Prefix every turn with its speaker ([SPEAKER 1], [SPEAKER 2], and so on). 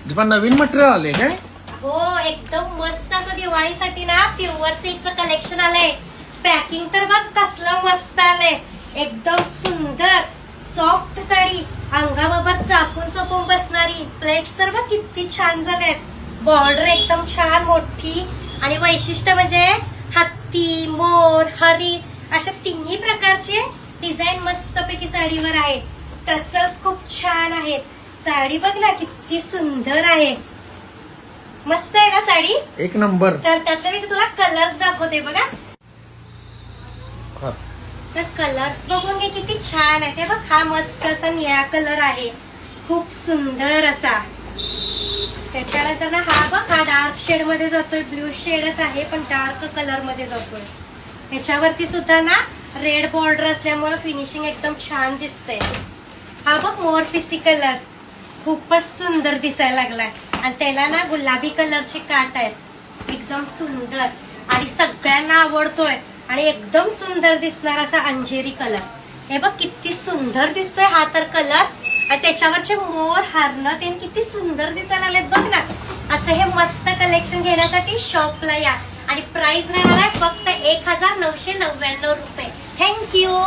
[SPEAKER 1] पण नवीन मटेरियल आले काय?
[SPEAKER 2] हो, एकदम मस्त असं दिवाळीसाठी ना प्युअर सिल्कचं कलेक्शन आलंय. पॅकिंग तर बघ कसलं मस्त आलंय, एकदम सुंदर सॉफ्ट साडी, अंगाबाबत चापून चपून बसणारी. प्लेट्स तर बघ किती छान झालेत, बॉर्डर एकदम छान मोठी आणि वैशिष्ट्य म्हणजे हत्ती, मोर, हरिण अशा तिन्ही प्रकारचे डिझाईन मस्तपैकी साडीवर आहे. टसल्स खूप छान आहेत. साडी बघ ना किती सुंदर आहे, मस्त आहे ना साडी,
[SPEAKER 1] एक नंबर.
[SPEAKER 2] तर त्यातले मी तुला कलर्स दाखवते बघा. तर कलर्स बघून घे किती छान आहे ते बघ. हा मस्त असा निळा कलर आहे, खूप सुंदर असा. त्याच्यानंतर ना हा बघ, हा डार्क शेड मध्ये जातोय, ब्ल्यू शेडच आहे पण डार्क कलर मध्ये जातोय. ह्याच्यावरती सुद्धा ना रेड बॉर्डर असल्यामुळे फिनिशिंग एकदम छान दिसते. हा बघ मोर पिसी कलर, खूपच सुंदर दिसायला लागलाय आणि त्याला ना गुलाबी कलरचे काट आहेत, एकदम सुंदर आणि सगळ्यांना आवडतोय आणि एकदम सुंदर दिसणार असा अंजेरी कलर. हे बघ किती सुंदर दिसतोय हा तर कलर, आणि त्याच्यावरचे मोर हारणं ते किती सुंदर दिसायला लागलेत बघ ना. असं हे मस्त कलेक्शन घेण्यासाठी शॉपला या आणि प्राइस राहणार आहे फक्त 1999 रुपये. थँक्यू.